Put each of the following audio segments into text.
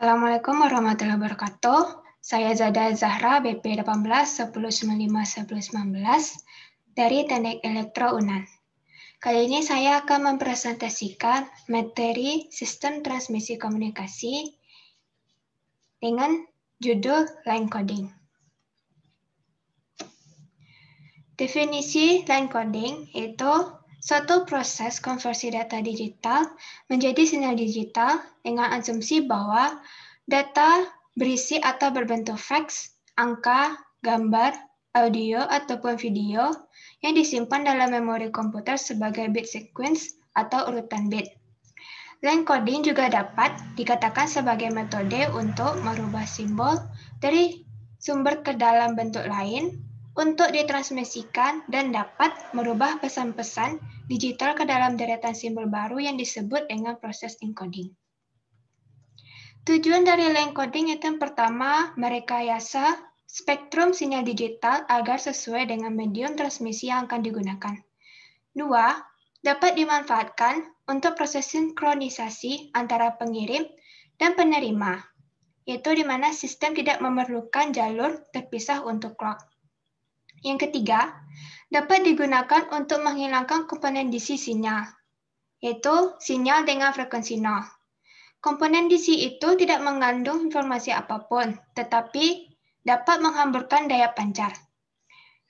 Assalamualaikum warahmatullahi wabarakatuh. Saya Zada Zahra, BP 18 10 5 11 dari Teknik Elektro UNAN. Kali ini saya akan mempresentasikan materi Sistem Transmisi Komunikasi dengan judul Line Coding. Definisi line coding yaitu suatu proses konversi data digital menjadi sinyal digital dengan asumsi bahwa data berisi atau berbentuk fax, angka, gambar, audio, ataupun video yang disimpan dalam memori komputer sebagai bit sequence atau urutan bit. Line coding juga dapat dikatakan sebagai metode untuk merubah simbol dari sumber ke dalam bentuk lain untuk ditransmisikan dan dapat merubah pesan-pesan digital ke dalam deretan simbol baru yang disebut dengan proses encoding. Tujuan dari line coding itu yang pertama, merekayasa spektrum sinyal digital agar sesuai dengan medium transmisi yang akan digunakan. Dua, dapat dimanfaatkan untuk proses sinkronisasi antara pengirim dan penerima, yaitu di mana sistem tidak memerlukan jalur terpisah untuk clock. Yang ketiga, dapat digunakan untuk menghilangkan komponen DC sinyal, yaitu sinyal dengan frekuensi nol. Komponen DC itu tidak mengandung informasi apapun, tetapi dapat menghamburkan daya pancar.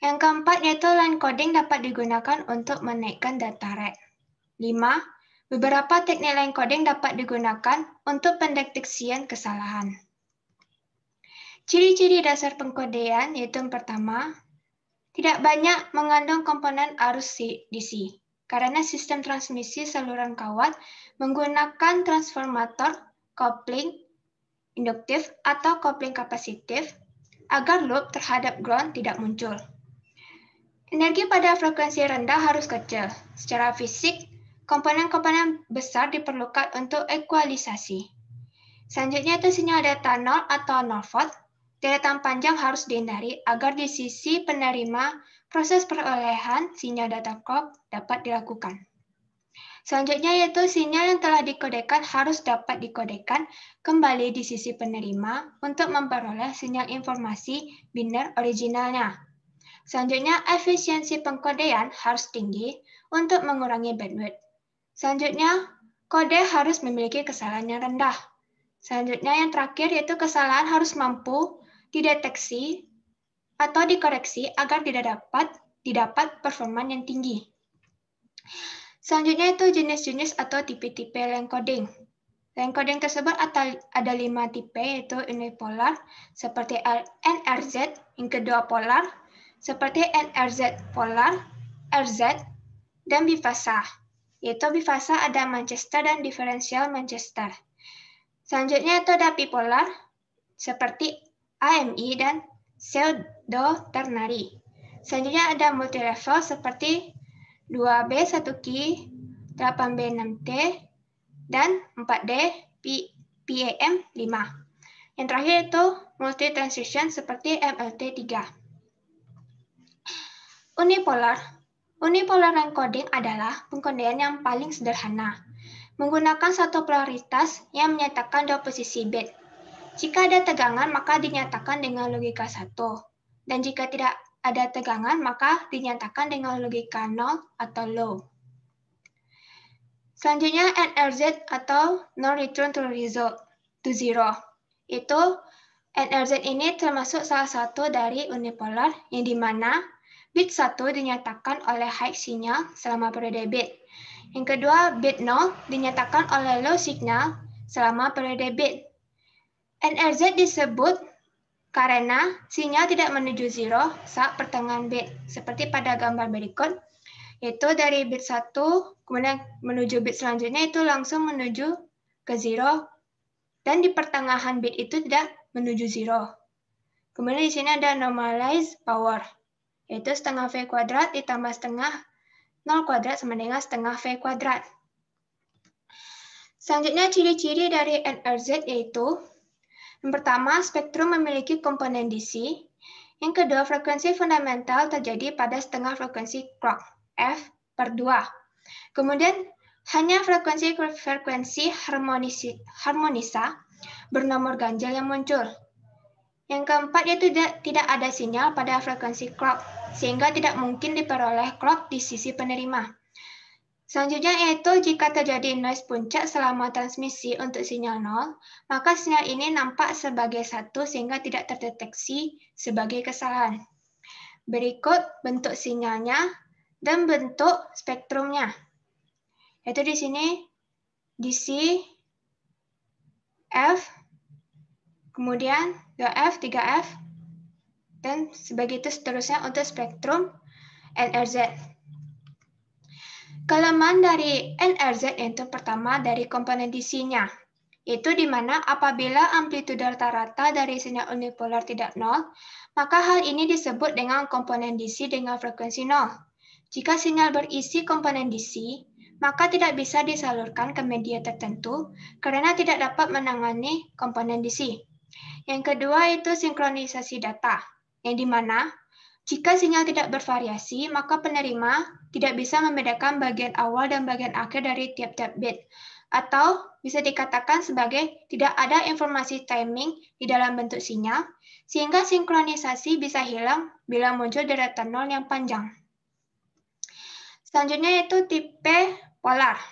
Yang keempat, yaitu line coding dapat digunakan untuk menaikkan data rate. 5. Beberapa teknik line coding dapat digunakan untuk pendeteksian kesalahan. Ciri-ciri dasar pengkodean yaitu yang pertama, tidak banyak mengandung komponen arus DC, karena sistem transmisi saluran kawat menggunakan transformator, kopling induktif atau kopling kapasitif agar loop terhadap ground tidak muncul. Energi pada frekuensi rendah harus kecil. Secara fisik, komponen-komponen besar diperlukan untuk ekualisasi. Selanjutnya itu sinyal data 0 atau 0 volt. Deretan panjang harus dihindari agar di sisi penerima proses perolehan sinyal data clock dapat dilakukan. Selanjutnya yaitu sinyal yang telah dikodekan harus dapat dikodekan kembali di sisi penerima untuk memperoleh sinyal informasi biner originalnya. Selanjutnya efisiensi pengkodean harus tinggi untuk mengurangi bandwidth. Selanjutnya kode harus memiliki kesalahan yang rendah. Selanjutnya yang terakhir yaitu kesalahan harus mampu dideteksi atau dikoreksi agar tidak didapat performa yang tinggi. Selanjutnya itu jenis-jenis atau tipe-tipe line coding. Line coding tersebut ada 5 tipe yaitu unipolar seperti NRZ, yang kedua polar seperti NRZ polar, RZ, dan bifasa. Yaitu bifasa ada Manchester dan diferensial Manchester. Selanjutnya itu ada bipolar seperti AMI dan pseudo ternary. Selanjutnya ada multilevel seperti 2B 1Q, 8B 6T, dan 4D PAM 5. Yang terakhir itu multi-transition seperti MLT 3. Unipolar encoding adalah pengkodean yang paling sederhana, menggunakan satu polaritas yang menyatakan dua posisi bit. Jika ada tegangan, maka dinyatakan dengan logika 1. Dan jika tidak ada tegangan, maka dinyatakan dengan logika 0 atau low. Selanjutnya NRZ atau No Return to Zero. Itu NRZ ini termasuk salah satu dari unipolar yang dimana bit 1 dinyatakan oleh high signal selama periode bit. Yang kedua, bit 0 dinyatakan oleh low signal selama periode bit. NRZ disebut karena sinyal tidak menuju zero saat pertengahan bit, seperti pada gambar berikut, yaitu dari bit 1, kemudian menuju bit selanjutnya itu langsung menuju ke zero, dan di pertengahan bit itu tidak menuju zero. Kemudian di sini ada normalized power, yaitu setengah V kuadrat ditambah setengah 0 kuadrat sama dengan setengah V kuadrat. Selanjutnya ciri-ciri dari NRZ yaitu yang pertama, spektrum memiliki komponen DC. Yang kedua, frekuensi fundamental terjadi pada setengah frekuensi clock, F/2. Kemudian, Hanya frekuensi harmonisa bernomor ganjil yang muncul. Yang keempat yaitu tidak ada sinyal pada frekuensi clock, sehingga tidak mungkin diperoleh clock di sisi penerima. Selanjutnya yaitu jika terjadi noise puncak selama transmisi untuk sinyal 0, maka sinyal ini nampak sebagai 1 sehingga tidak terdeteksi sebagai kesalahan. Berikut bentuk sinyalnya dan bentuk spektrumnya. Yaitu di sini DC, F, kemudian 2F, 3F, dan sebegitu seterusnya untuk spektrum NRZ. Kelemahan dari NRZ itu pertama dari komponen DC-nya, yaitu di mana apabila amplitude rata-rata dari sinyal unipolar tidak nol, maka hal ini disebut dengan komponen DC dengan frekuensi nol. Jika sinyal berisi komponen DC, maka tidak bisa disalurkan ke media tertentu karena tidak dapat menangani komponen DC. Yang kedua itu sinkronisasi data, yang di mana jika sinyal tidak bervariasi, maka penerima tidak bisa membedakan bagian awal dan bagian akhir dari tiap-tiap bit, atau bisa dikatakan sebagai tidak ada informasi timing di dalam bentuk sinyal, sehingga sinkronisasi bisa hilang bila muncul deretan nol yang panjang. Selanjutnya yaitu tipe polar.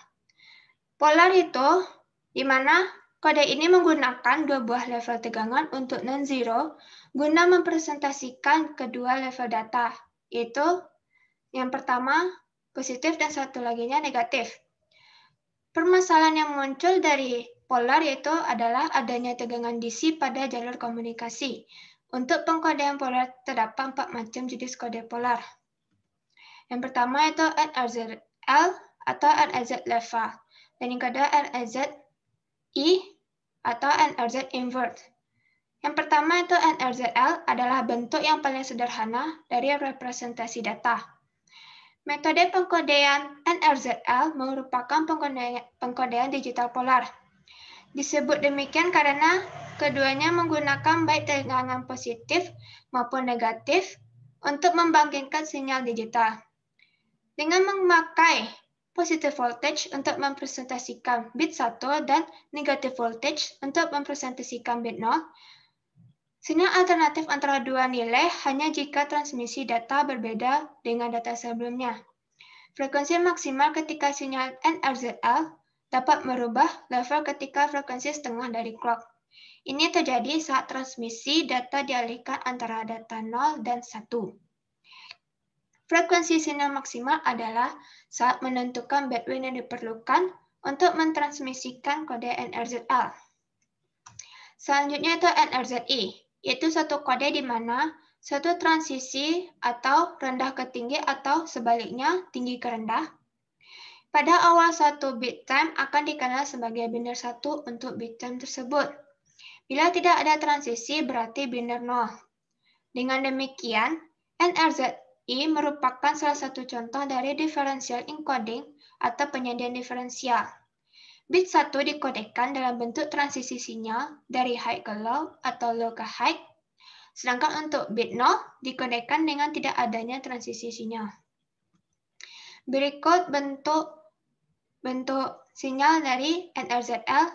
Polar itu di mana kode ini menggunakan dua buah level tegangan untuk non-zero guna mempresentasikan kedua level data, yaitu yang pertama positif dan satu laginya negatif. Permasalahan yang muncul dari polar yaitu adalah adanya tegangan DC pada jalur komunikasi. Untuk pengkodean polar terdapat 4 macam jenis kode polar. Yang pertama itu NRZL atau NRZ level, dan yang kedua NRZ I atau NRZ invert. Yang pertama itu NRZL adalah bentuk yang paling sederhana dari representasi data. Metode pengkodean NRZL merupakan pengkodean digital polar. Disebut demikian karena keduanya menggunakan baik tegangan positif maupun negatif untuk membangkitkan sinyal digital. Dengan memakai positive voltage untuk mempresentasikan bit 1 dan negative voltage untuk mempresentasikan bit 0. Sinyal alternatif antara dua nilai hanya jika transmisi data berbeda dengan data sebelumnya. Frekuensi maksimal ketika sinyal NRZL dapat merubah level ketika frekuensi setengah dari clock. Ini terjadi saat transmisi data dialihkan antara data 0 dan 1. Frekuensi sinyal maksimal adalah saat menentukan bandwidth yang diperlukan untuk mentransmisikan kode NRZL. Selanjutnya itu NRZI, yaitu satu kode di mana satu transisi atau rendah ke tinggi atau sebaliknya tinggi ke rendah. Pada awal satu bit time akan dikenal sebagai binar 1 untuk bit time tersebut. Bila tidak ada transisi berarti binar 0. Dengan demikian, NRZI merupakan salah satu contoh dari differential encoding atau penyediaan diferensial. Bit 1 dikodekan dalam bentuk transisi sinyal dari high ke low atau low ke high, sedangkan untuk bit 0 dikodekan dengan tidak adanya transisi sinyal. Berikut bentuk sinyal dari NRZL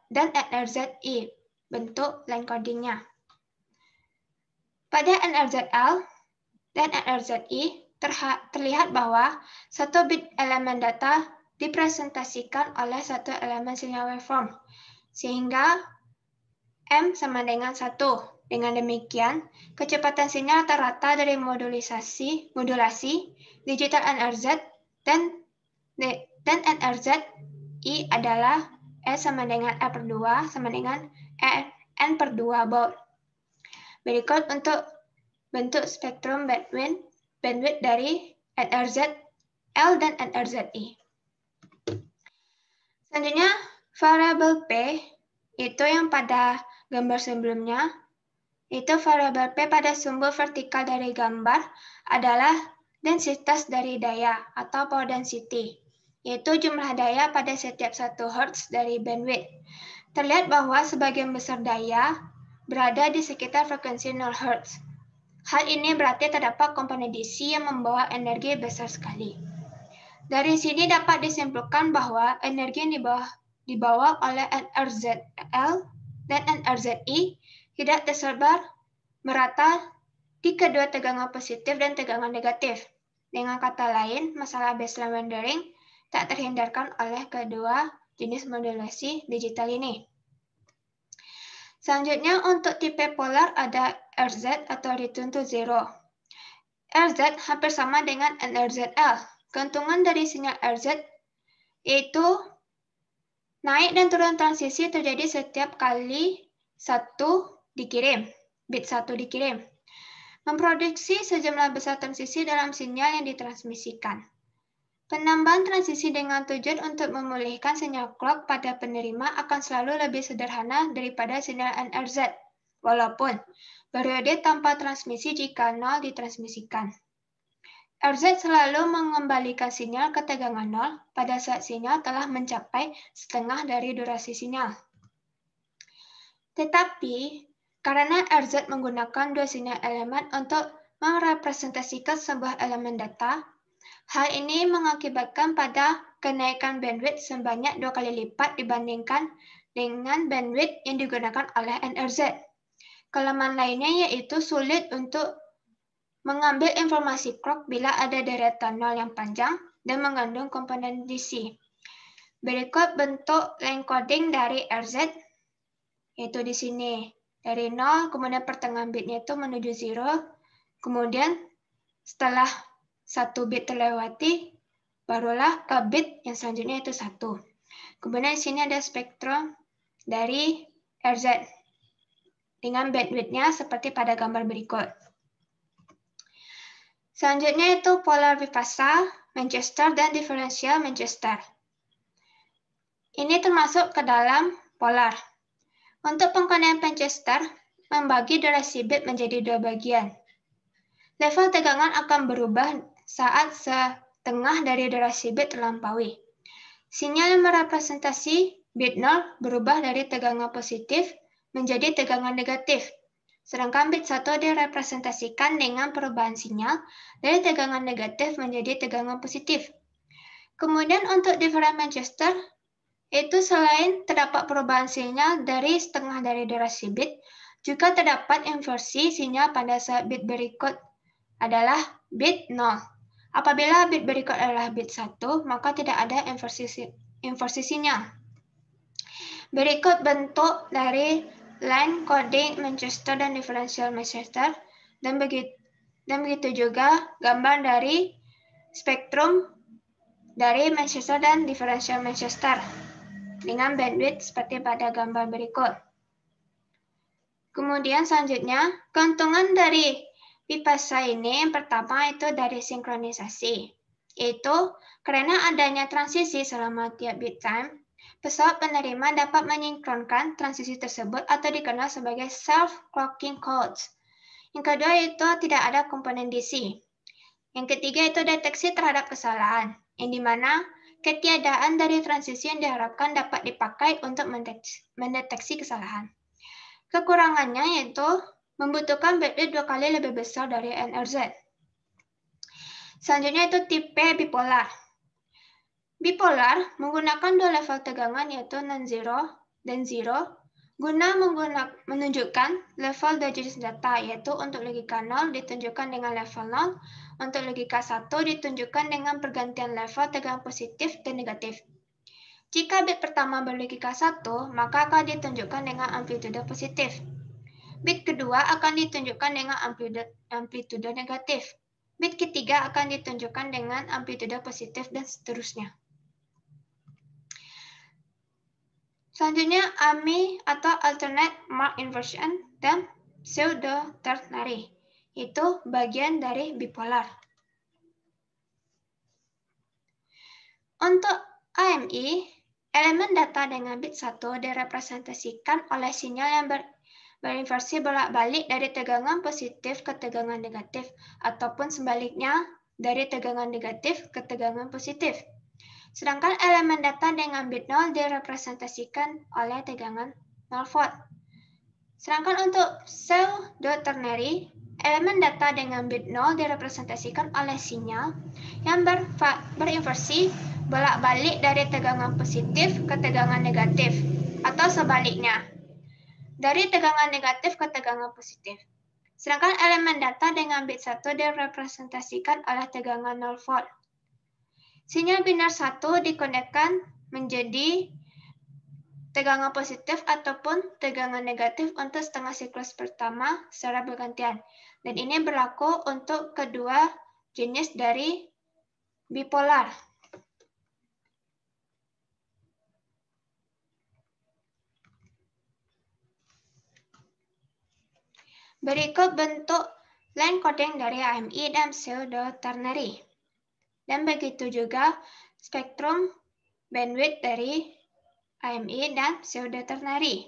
dan NRZI, bentuk line codingnya. Pada NRZL dan NRZI terlihat bahwa satu bit elemen data dipresentasikan oleh satu elemen sinyal waveform, sehingga M sama dengan 1. Dengan demikian, kecepatan sinyal rata-rata dari modulasi digital NRZ dan NRZI adalah S sama dengan R per 2 sama dengan N per 2 baud. Berikut untuk bentuk spektrum bandwidth dari NRZL dan NRZI. Selanjutnya, variabel P, itu yang pada gambar sebelumnya, itu variabel P pada sumber vertikal dari gambar adalah densitas dari daya atau power density, yaitu jumlah daya pada setiap 1 Hz dari bandwidth. Terlihat bahwa sebagian besar daya berada di sekitar frekuensi 0 Hz. Hal ini berarti terdapat komponen DC yang membawa energi besar sekali. Dari sini dapat disimpulkan bahwa energi yang dibawa oleh NRZL dan NRZI tidak tersebar merata di kedua tegangan positif dan tegangan negatif. Dengan kata lain, masalah baseline rendering tak terhindarkan oleh kedua jenis modulasi digital ini. Selanjutnya untuk tipe polar ada RZ atau return to zero. RZ hampir sama dengan NRZL. Keuntungan dari sinyal RZ yaitu naik dan turun transisi terjadi setiap kali bit 1 dikirim. Memproduksi sejumlah besar transisi dalam sinyal yang ditransmisikan. Penambahan transisi dengan tujuan untuk memulihkan sinyal clock pada penerima akan selalu lebih sederhana daripada sinyal NRZ, walaupun periode tanpa transmisi jika 0 ditransmisikan. RZ selalu mengembalikan sinyal ke tegangan 0 pada saat sinyal telah mencapai setengah dari durasi sinyal. Tetapi, karena RZ menggunakan dua sinyal elemen untuk merepresentasikan sebuah elemen data, hal ini mengakibatkan pada kenaikan bandwidth sebanyak 2 kali lipat dibandingkan dengan bandwidth yang digunakan oleh NRZ. Kelemahan lainnya yaitu sulit untuk mengambil informasi clock bila ada deretan 0 yang panjang dan mengandung komponen DC. Berikut bentuk line coding dari RZ, yaitu di sini. Dari 0, kemudian pertengahan bitnya itu menuju 0, kemudian setelah 1 bit terlewati, barulah ke bit yang selanjutnya itu 1. Kemudian di sini ada spektrum dari RZ dengan bandwidth-nya seperti pada gambar berikut. Selanjutnya itu polar bifasa, Manchester, dan diferensial Manchester. Ini termasuk ke dalam polar. Untuk pengkodean Manchester, membagi durasi bit menjadi 2 bagian. Level tegangan akan berubah saat setengah dari durasi bit terlampaui. Sinyal yang merepresentasi bit 0 berubah dari tegangan positif menjadi tegangan negatif. Sedangkan bit 1 direpresentasikan dengan perubahan sinyal dari tegangan negatif menjadi tegangan positif. Kemudian untuk different Manchester, itu selain terdapat perubahan sinyal dari setengah dari durasi bit, juga terdapat inversi sinyal pada saat bit berikut adalah bit 0. Apabila bit berikut adalah bit 1, maka tidak ada inversi sinyal. Berikut bentuk dari line coding Manchester dan differential Manchester, dan begitu juga gambar dari spektrum dari Manchester dan differential Manchester dengan bandwidth seperti pada gambar berikut. Kemudian selanjutnya, keuntungan dari bifasa ini yang pertama itu dari sinkronisasi, yaitu karena adanya transisi selama tiap bit time, pesawat penerima dapat menyinkronkan transisi tersebut atau dikenal sebagai self-clocking codes. Yang kedua itu tidak ada komponen DC. Yang ketiga itu deteksi terhadap kesalahan, yang dimana ketiadaan dari transisi yang diharapkan dapat dipakai untuk mendeteksi kesalahan. Kekurangannya yaitu membutuhkan bandwidth 2 kali lebih besar dari NRZ. Selanjutnya itu tipe bipolar. Bipolar menggunakan dua level tegangan yaitu non-zero dan zero guna menunjukkan level dua jenis data, yaitu untuk logika 0 ditunjukkan dengan level 0, untuk logika 1 ditunjukkan dengan pergantian level tegangan positif dan negatif. Jika bit pertama berlogika 1, maka akan ditunjukkan dengan amplitude positif. Bit kedua akan ditunjukkan dengan amplitude negatif. Bit ketiga akan ditunjukkan dengan amplitude positif dan seterusnya. Selanjutnya, AMI atau alternate mark inversion dan pseudo ternary, itu bagian dari bipolar. Untuk AMI, elemen data dengan bit 1 direpresentasikan oleh sinyal yang berinversi bolak-balik dari tegangan positif ke tegangan negatif, ataupun sebaliknya dari tegangan negatif ke tegangan positif. Sedangkan elemen data dengan bit 0 direpresentasikan oleh tegangan 0 volt. Sedangkan untuk pseudo ternary, Elemen data dengan bit 0 direpresentasikan oleh sinyal yang berinversi bolak-balik dari tegangan positif ke tegangan negatif, atau sebaliknya, dari tegangan negatif ke tegangan positif. Sedangkan elemen data dengan bit 1 direpresentasikan oleh tegangan 0 volt. Sinyal binar 1 dikonekkan menjadi tegangan positif ataupun tegangan negatif untuk setengah siklus pertama secara bergantian. Dan ini berlaku untuk kedua jenis dari bipolar. Berikut bentuk line coding dari AMI dan pseudo ternary. Dan begitu juga spektrum bandwidth dari AMI dan pseudo ternary.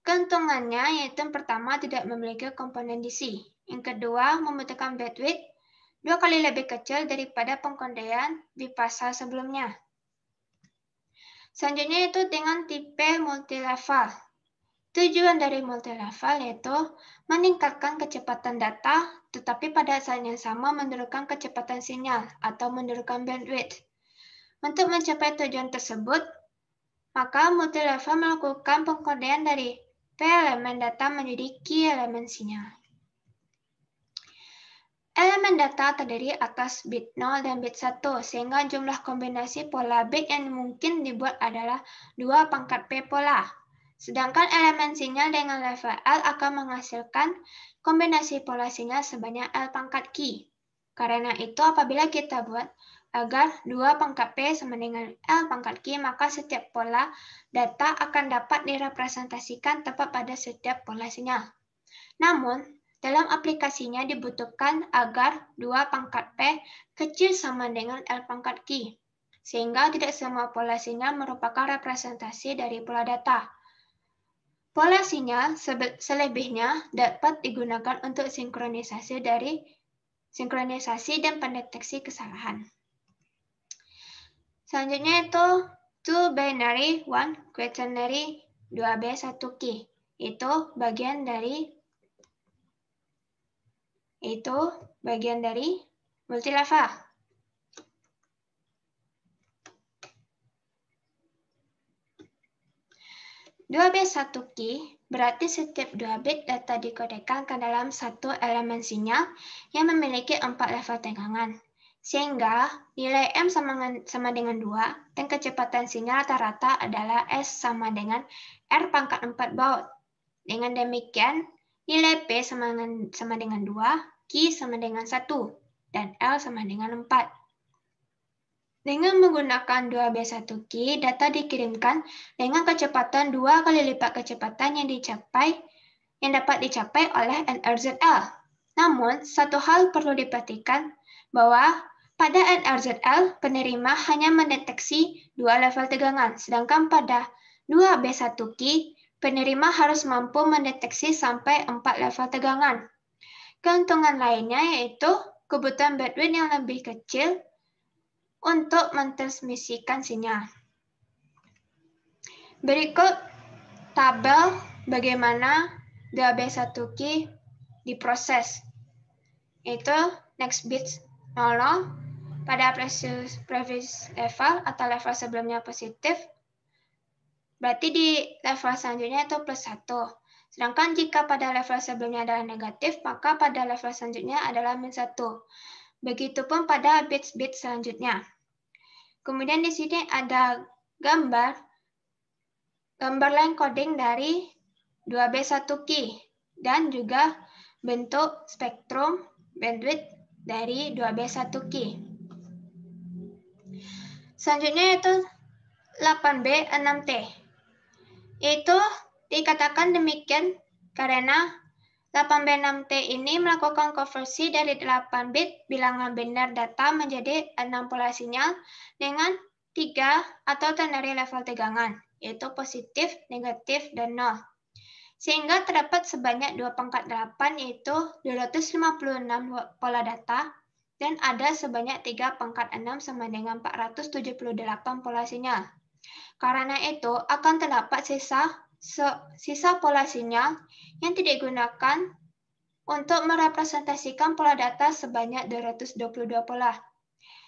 Keuntungannya yaitu yang pertama tidak memiliki komponen DC. Yang kedua membutuhkan bandwidth 2 kali lebih kecil daripada pengkondaian bipasar sebelumnya. Selanjutnya itu dengan tipe multilevel. Tujuan dari multilevel yaitu meningkatkan kecepatan data, tetapi pada saat yang sama menurunkan kecepatan sinyal atau menurunkan bandwidth. Untuk mencapai tujuan tersebut, maka multilevel melakukan pengkondaian dari P elemen data menjadi Q elemen sinyal. Elemen data terdiri atas bit 0 dan bit 1, sehingga jumlah kombinasi pola bit yang mungkin dibuat adalah 2 pangkat P pola. Sedangkan elemen sinyal dengan level L akan menghasilkan kombinasi pola sinyal sebanyak L pangkat Q. Karena itu apabila kita buat agar 2 pangkat P sama dengan L pangkat Q, maka setiap pola data akan dapat direpresentasikan tepat pada setiap pola sinyal. Namun, dalam aplikasinya dibutuhkan agar 2 pangkat P kecil sama dengan L pangkat Q, sehingga tidak semua pola sinyal merupakan representasi dari pola data. Pola sinyal selebihnya dapat digunakan untuk sinkronisasi dan pendeteksi kesalahan. Selanjutnya itu 2 binary, 1 quaternary, 2B, 1 key. Itu bagian dari multilevel. Dua B 1 key berarti setiap 2 bit data dikodekan ke dalam satu elemen sinyal yang memiliki 4 level tegangan. Sehingga nilai M sama dengan 2 dan kecepatan sinyal rata-rata adalah S sama dengan R pangkat 4 baud. Dengan demikian, nilai P sama dengan 2, Q sama dengan 1, dan L sama dengan 4. Dengan menggunakan 2B1 key, data dikirimkan dengan kecepatan 2 kali lipat kecepatan yang dapat dicapai oleh NRZL. Namun, satu hal perlu diperhatikan bahwa pada NRZL, penerima hanya mendeteksi 2 level tegangan, sedangkan pada 2B1 key, penerima harus mampu mendeteksi sampai 4 level tegangan. Keuntungan lainnya yaitu kebutuhan bandwidth yang lebih kecil untuk mentransmisikan sinyal. Berikut tabel bagaimana 2B1 key diproses. Itu next bit 00 pada previous level atau level sebelumnya positif. Berarti di level selanjutnya itu plus 1. Sedangkan jika pada level sebelumnya adalah negatif, maka pada level selanjutnya adalah min 1. Begitupun pada bit-bit selanjutnya. Kemudian di sini ada gambar line coding dari 2B1 key dan juga bentuk spektrum bandwidth dari 2B1 key. Selanjutnya itu 8B 6T. Itu dikatakan demikian karena 8B6T ini melakukan konversi dari 8 bit bilangan binar data menjadi 6 pola sinyal dengan 3 atau ternary level tegangan, yaitu positif, negatif, dan 0. Sehingga terdapat sebanyak 2 pangkat 8, yaitu 256 pola data, dan ada sebanyak 3 pangkat 6 sama dengan 478 pola sinyal. Karena itu akan terdapat sisa pola sinyal yang tidak digunakan untuk merepresentasikan pola data sebanyak 222 pola.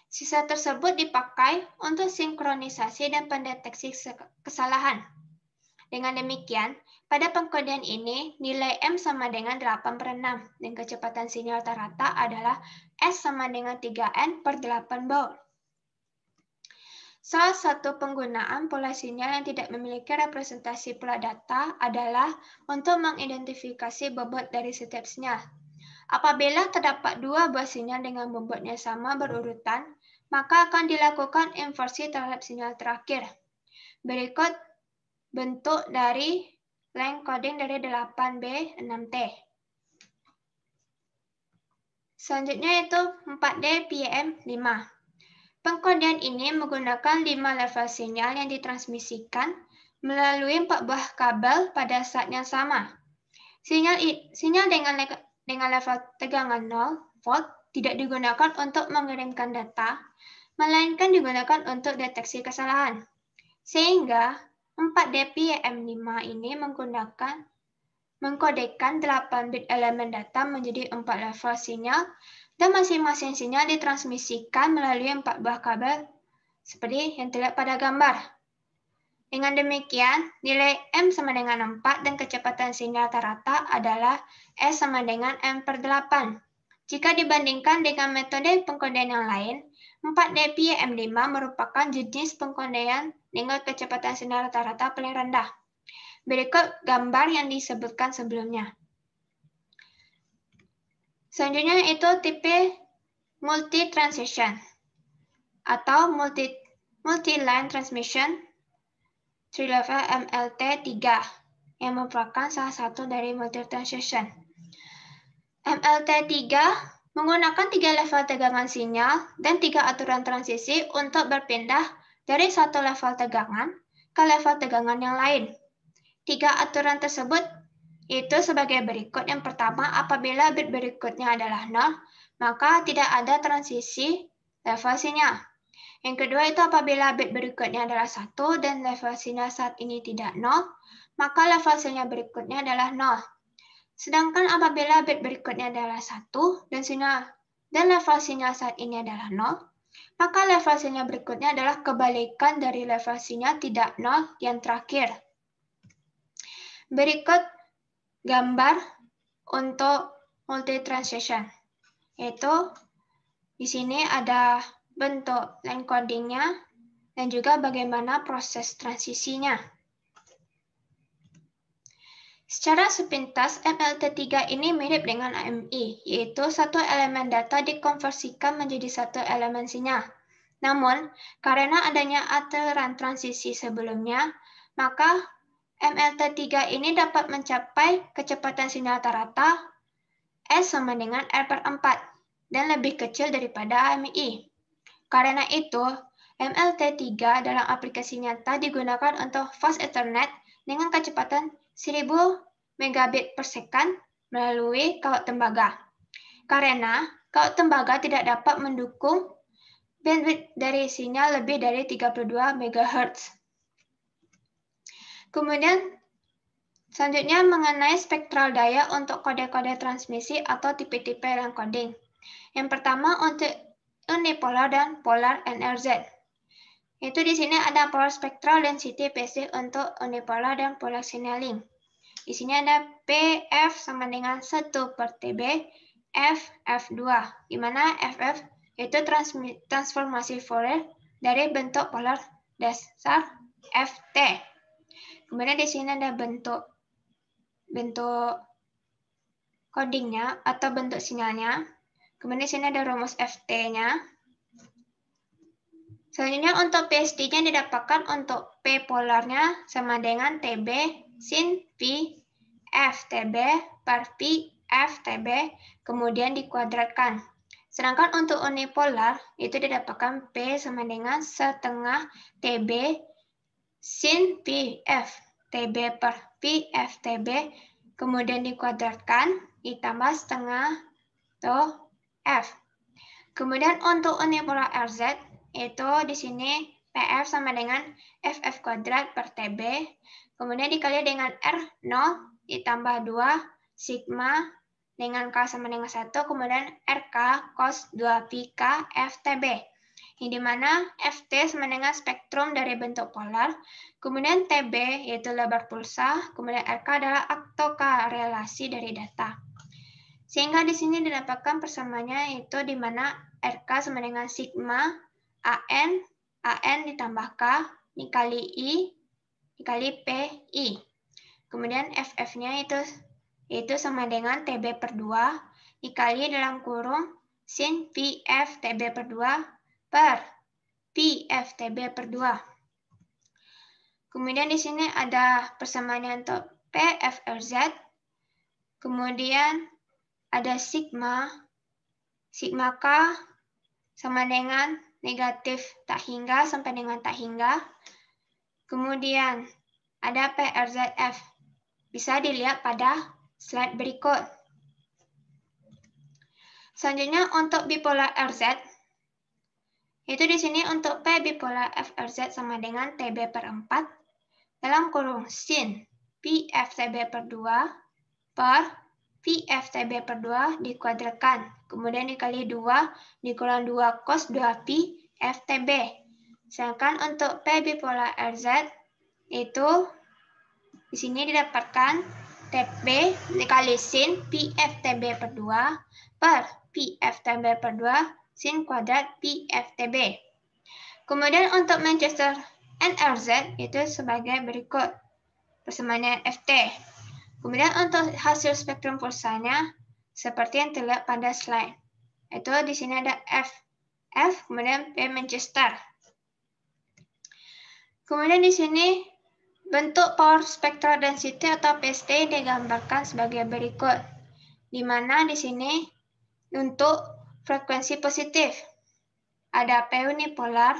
Sisa tersebut dipakai untuk sinkronisasi dan pendeteksi kesalahan. Dengan demikian, pada pengkodean ini, nilai M sama dengan 8/6 dan kecepatan sinyal rata-rata adalah S sama dengan 3N/8 baud. Salah satu penggunaan pola sinyal yang tidak memiliki representasi pola data adalah untuk mengidentifikasi bobot dari setiap sinyal. Apabila terdapat dua buah sinyal dengan bobotnya sama berurutan, maka akan dilakukan inversi terhadap sinyal terakhir. Berikut bentuk dari line coding dari 8B6T. Selanjutnya itu 4D PAM5. Pengkodean ini menggunakan 5 level sinyal yang ditransmisikan melalui 4 buah kabel pada saat yang sama. Sinyal dengan level tegangan 0 volt tidak digunakan untuk mengirimkan data, melainkan digunakan untuk deteksi kesalahan. Sehingga 4D PAM5 ini mengkodekan 8 bit elemen data menjadi 4 level sinyal, dan masing-masing sinyal ditransmisikan melalui 4 buah kabel seperti yang terlihat pada gambar. Dengan demikian, nilai M sama dengan 4 dan kecepatan sinyal rata-rata adalah S sama dengan M/8. Jika dibandingkan dengan metode pengkodean yang lain, 4D PAM5 merupakan jenis pengkodean dengan kecepatan sinyal rata-rata paling rendah. Berikut gambar yang disebutkan sebelumnya. Selanjutnya itu tipe multi-transition atau multi-line transmission tri-level MLT3 yang merupakan salah satu dari multi-transition. MLT3 menggunakan 3 level tegangan sinyal dan 3 aturan transisi untuk berpindah dari satu level tegangan ke level tegangan yang lain. 3 aturan tersebut itu sebagai berikut. Yang pertama, apabila bit berikutnya adalah 0, maka tidak ada transisi level sinyal. Yang kedua itu apabila bit berikutnya adalah 1 dan level sinyal saat ini tidak 0, maka level sinyal berikutnya adalah 0. Sedangkan apabila bit berikutnya adalah 1 dan level sinyal saat ini adalah 0, maka level sinyal berikutnya adalah kebalikan dari level sinyal tidak 0 yang terakhir. Berikut gambar untuk multi-transition, yaitu di sini ada bentuk line codingnya dan juga bagaimana proses transisinya. Secara sepintas, MLT3 ini mirip dengan AMI, yaitu satu elemen data dikonversikan menjadi satu elemen sinyal. Namun, karena adanya aturan transisi sebelumnya, maka MLT3 ini dapat mencapai kecepatan sinyal rata-rata S sama dengan R/4 dan lebih kecil daripada AMI. Karena itu, MLT3 dalam aplikasi nyata digunakan untuk fast Ethernet dengan kecepatan 1000 megabit per second melalui kawat tembaga. Karena kawat tembaga tidak dapat mendukung bandwidth dari sinyal lebih dari 32 MHz. Kemudian, selanjutnya mengenai spektral daya untuk kode-kode transmisi atau tipe-tipe line coding. Yang pertama untuk unipolar dan polar NRZ. Itu di sini ada power spectral density PC untuk unipolar dan polar signaling. Di sini ada PF sama dengan 1/TB, FF2, di mana FF itu transformasi Fourier dari bentuk polar dasar FT. Kemudian di sini ada bentuk codingnya atau bentuk sinyalnya. Kemudian di sini ada rumus FT-nya. Selanjutnya untuk PSD-nya didapatkan untuk P polarnya sama dengan TB sin P FTB per P FTB, kemudian dikuadratkan. Sedangkan untuk unipolar itu didapatkan P sama dengan setengah TB sin P FTB per P FTB, kemudian dikuadratkan ditambah setengah to F. Kemudian untuk unipolar RZ itu di sini PF sama dengan FF kuadrat per TB, kemudian dikali dengan R0 ditambah 2 sigma dengan K sama dengan 1, kemudian RK cos 2πk FTB. Yang dimana FT sama dengan spektrum dari bentuk polar, kemudian TB yaitu lebar pulsa, kemudian RK adalah autokorelasi dari data. Sehingga di sini didapatkan persamaannya yaitu di mana RK sama dengan sigma AN ditambah K dikali I dikali PI. Kemudian FF-nya itu sama dengan TB per 2 dikali dalam kurung sin PF TB per 2 per PF TB per 2. Kemudian di sini ada persamaannya untuk PFRZ. Kemudian ada sigma K sama dengan negatif tak hingga sampai dengan tak hingga. Kemudian ada PRZF. Bisa dilihat pada slide berikut. Selanjutnya untuk bipolar RZ. Itu di sini untuk P bipolar FRZ sama dengan TB per 4 dalam kurung sin PFTB per 2 per PFTB per 2 dikuadratkan. Kemudian dikali 2 dikurang 2 cos 2pi FTB. Sedangkan untuk P bipolar RZ itu di sini didapatkan TB dikali sin PFTB per 2 per PFTB per 2 sin kuadrat PFTB. Kemudian untuk Manchester NRZ itu sebagai berikut. Persamaannya FT. Kemudian untuk hasil spektrum pulsanya seperti yang terlihat pada slide. Itu di sini ada F, kemudian P Manchester. Kemudian di sini bentuk power spectral density atau PST digambarkan sebagai berikut. Di mana di sini untuk frekuensi positif ada P unipolar,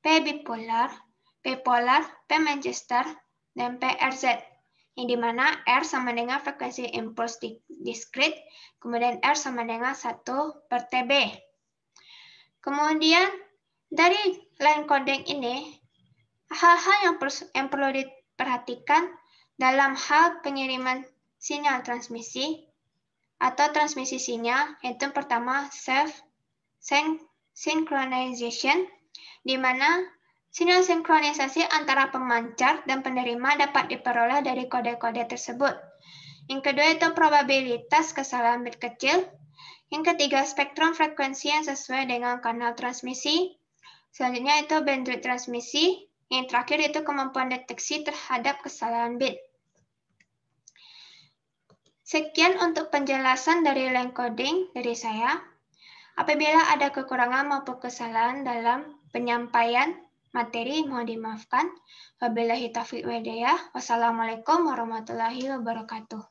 P bipolar, P polar, P Manchester, dan P RZ. Yang dimana R sama dengan frekuensi impuls diskrit, kemudian R sama dengan 1 per TB. Kemudian dari line coding ini, hal-hal yang perlu diperhatikan dalam hal pengiriman sinyal transmisi atau transmisi sinyal, yaitu pertama self-synchronization, di mana sinyal sinkronisasi antara pemancar dan penerima dapat diperoleh dari kode-kode tersebut. Yang kedua itu probabilitas kesalahan bit kecil. Yang ketiga spektrum frekuensi yang sesuai dengan kanal transmisi. Selanjutnya itu bandwidth transmisi. Yang terakhir itu kemampuan deteksi terhadap kesalahan bit. Sekian untuk penjelasan dari line coding dari saya. Apabila ada kekurangan maupun kesalahan dalam penyampaian materi, mohon dimaafkan. Wabillahi taufiq wal hidayah. Wassalamualaikum warahmatullahi wabarakatuh.